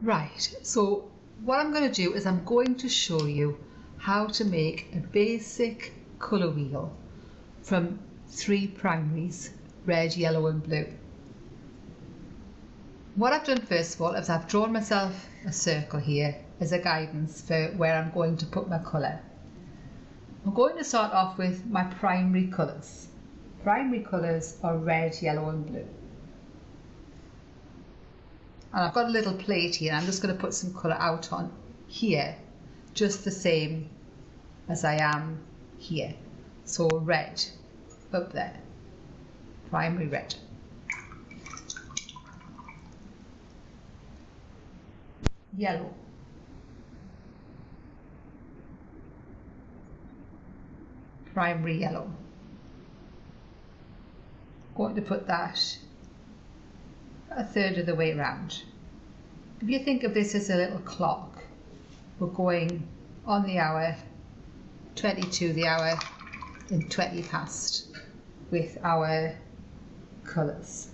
Right, so what I'm going to do is I'm going to show you how to make a basic colour wheel from 3 primaries, red, yellow and blue. What I've done first of all is I've drawn myself a circle here as a guidance for where I'm going to put my colour. I'm going to start off with my primary colours. Primary colours are red, yellow and blue. And I've got a little plate here and I'm just going to put some colour out on here, just the same as I am here. So red up there, primary red. Yellow. Primary yellow. Going to put that a third of the way around. If you think of this as a little clock, we're going on the hour, 22 the hour and 20 past with our colours.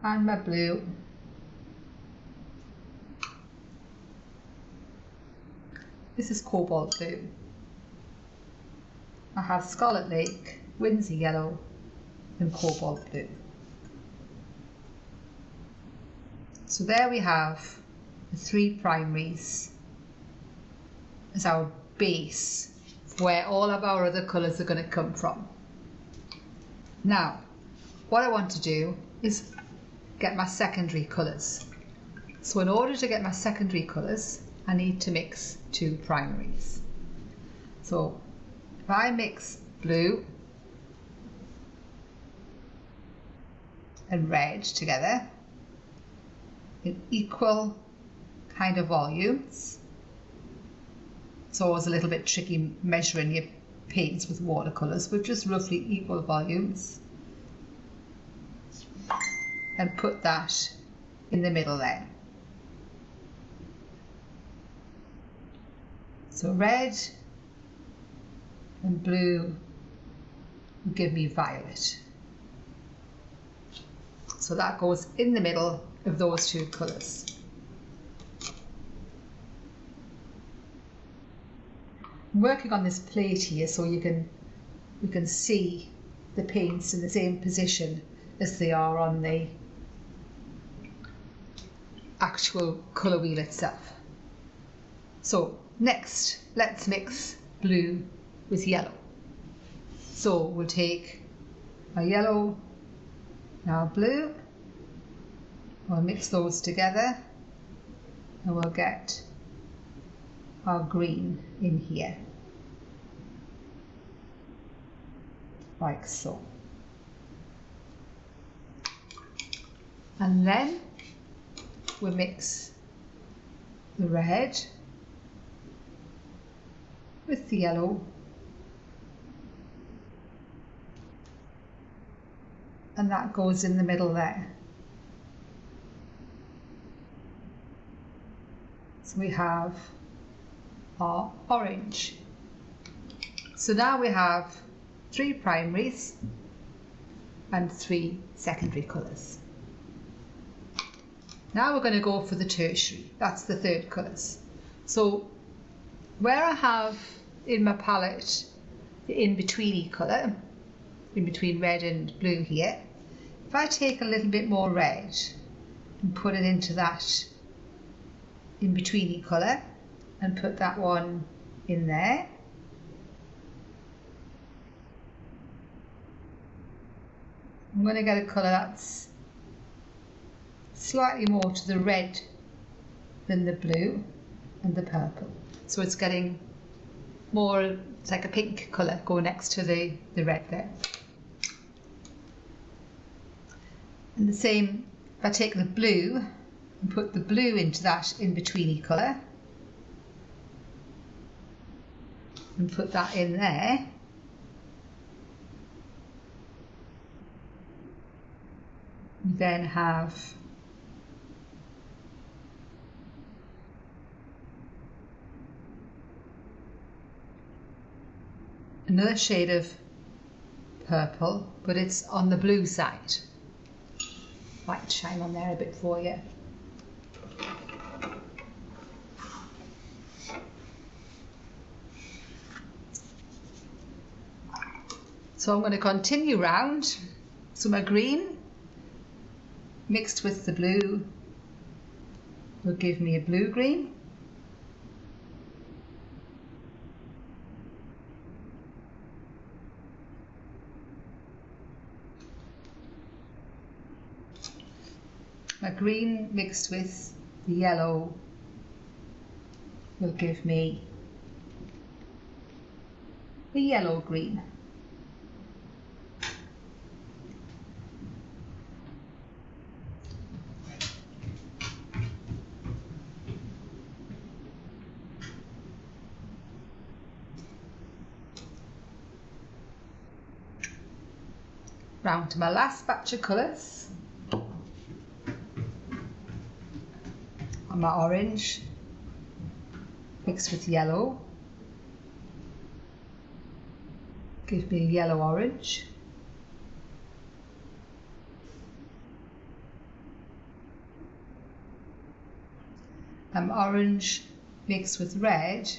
And my blue. This is cobalt blue. I have Scarlet Lake, Windsor yellow and cobalt blue. So there we have the 3 primaries as our base where all of our other colours are going to come from. Now, what I want to do is get my secondary colours. So in order to get my secondary colours, I need to mix 2 primaries. So if I mix blue and red together in equal kind of volumes, it's always a little bit tricky measuring your paints with watercolours, but just roughly equal volumes, and put that in the middle there. So red and blue will give me violet. So that goes in the middle of those 2 colours. I'm working on this plate here so you can see the paints in the same position as they are on the actual colour wheel itself. So next, let's mix blue with yellow. So we'll take our yellow and our blue, we'll mix those together and we'll get our green in here, like so. And then we'll mix the red with the yellow and that goes in the middle there. So we have our orange. So now we have 3 primaries and 3 secondary colours. Now we're going to go for the tertiary, that's the 3rd colours. So where I have in my palette the in-betweeny colour, in between red and blue here, if I take a little bit more red and put it into that in-betweeny colour and put that one in there, I'm going to get a colour that's slightly more to the red than the blue and the purple. So it's getting more, it's like a pink colour going next to the red there. And the same, if I take the blue and put the blue into that in-betweeny colour and put that in there, we then have another shade of purple, but it's on the blue side. Light shine on there a bit for you. So I'm going to continue round. So my green mixed with the blue will give me a blue-green. My green mixed with the yellow will give me a yellow-green. Round to my last batch of colours. On my orange mixed with yellow, give me a yellow-orange. And orange mixed with red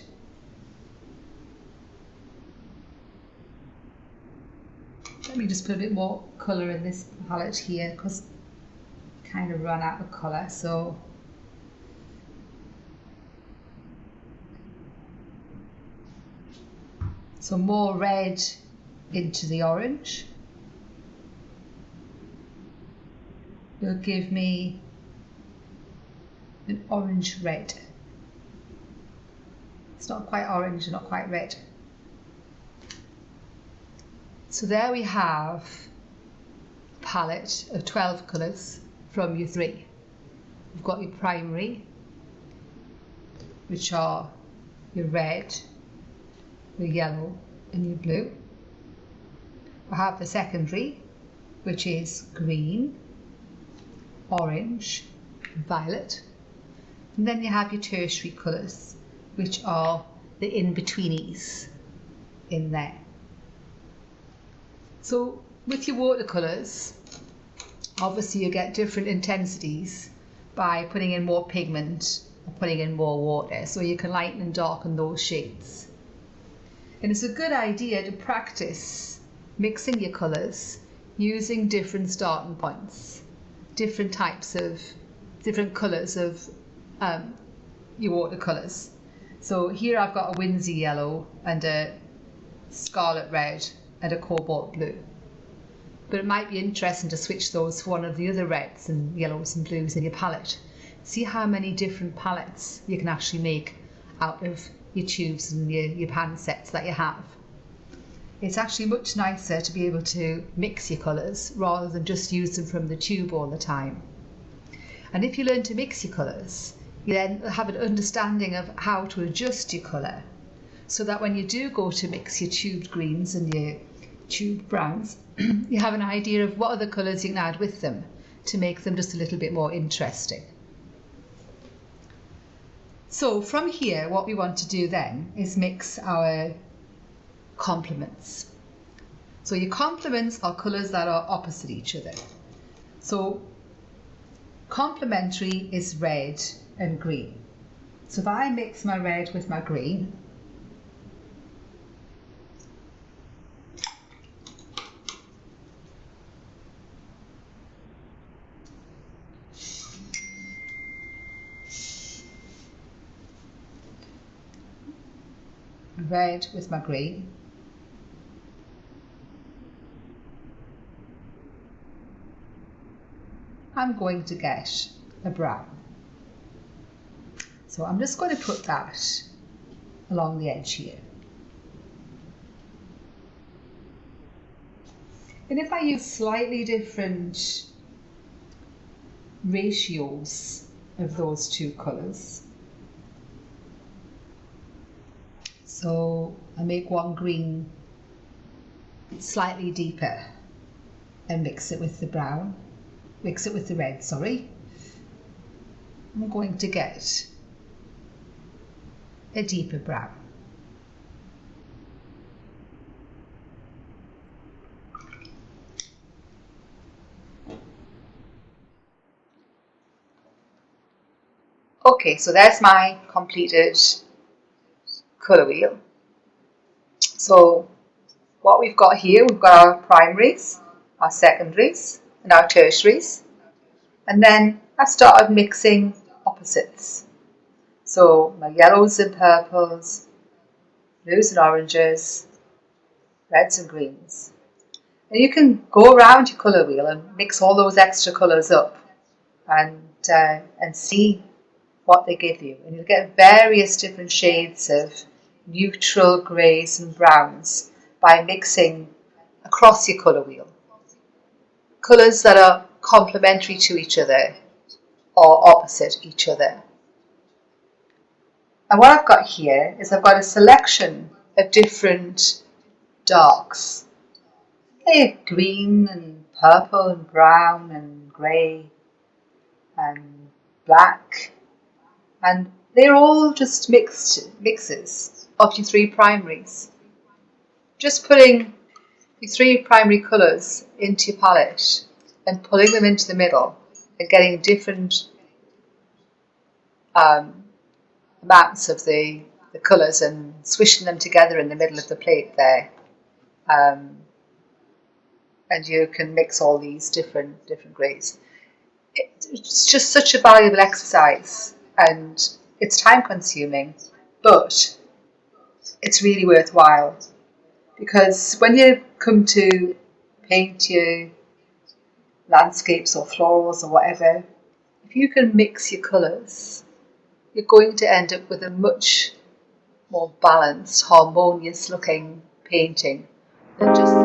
let me just put a bit more colour in this palette here because I kind of run out of colour, so more red into the orange will give me an orange red. It's not quite orange, not quite red. So there we have a palette of 12 colours from your 3. You've got your primary, which are your red, your yellow and your blue. I have the secondary, which is green, orange, violet. And then you have your tertiary colours, which are the in-betweenies in there. So with your watercolours, obviously you get different intensities by putting in more pigment or putting in more water, so you can lighten and darken those shades. And it's a good idea to practice mixing your colours using different starting points, different colours of your watercolours. So here I've got a winsy yellow and a scarlet red and a cobalt blue. But it might be interesting to switch those for one of the other reds and yellows and blues in your palette. See how many different palettes you can actually make out of your tubes and your pan sets that you have. It's actually much nicer to be able to mix your colours rather than just use them from the tube all the time. And if you learn to mix your colours, you then have an understanding of how to adjust your colour, so that when you do go to mix your tubed greens and your tube browns, you have an idea of what other colours you can add with them to make them just a little bit more interesting. So from here, what we want to do then is mix our complements. So your complements are colours that are opposite each other. So complementary is red and green. So if I mix my red with my green, red with my green, I'm going to get a brown. So I'm just going to put that along the edge here. And if I use slightly different ratios of those two colours, so I make one green slightly deeper and mix it with the brown, mix it with the red, sorry, I'm going to get a deeper brown. Okay, so there's my completed colour wheel. So what we've got here, we've got our primaries, our secondaries and our tertiaries, and then I've started mixing opposites. So my yellows and purples, blues and oranges, reds and greens. And you can go around your colour wheel and mix all those extra colours up and see what they give you. And you'll get various different shades of neutral greys and browns by mixing across your colour wheel. Colours that are complementary to each other or opposite each other. And what I've got here is I've got a selection of different darks. They're green and purple and brown and grey and black, and they're all just mixes of your three primaries. Just putting your three primary colours into your palette and pulling them into the middle and getting different amounts of the colours and swishing them together in the middle of the plate there. And you can mix all these different greys. It's just such a valuable exercise, and it's time consuming, but it's really worthwhile, because when you come to paint your landscapes or florals or whatever, if you can mix your colours, you're going to end up with a much more balanced, harmonious looking painting than just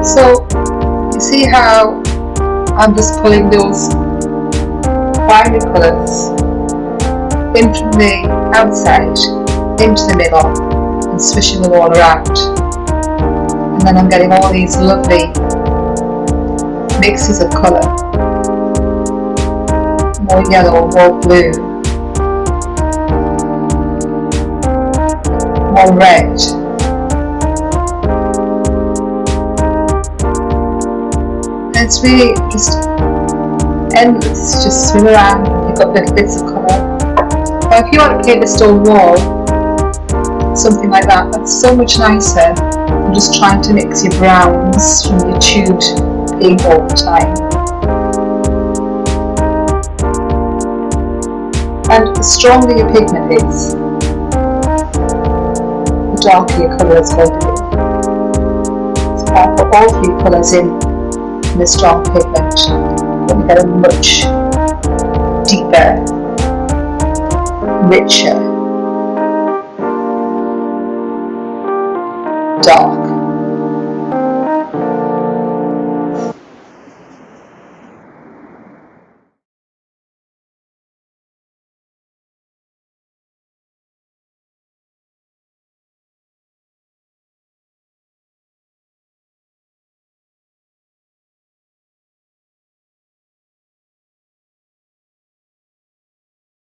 So you see how I'm just pulling those primary colours in from the outside into the middle and swishing them all around, and then I'm getting all these lovely mixes of colour, more yellow, more blue, more red. It's really just endless, just swim around and pick up little bits of colour. Or if you want to paint a stone wall, something like that, that's so much nicer than just trying to mix your browns from your tubed paint all the time. And the stronger your pigment is, the darker your colour is going to be. So I put all three colours in the strong pigment, then we get a much deeper, richer, dark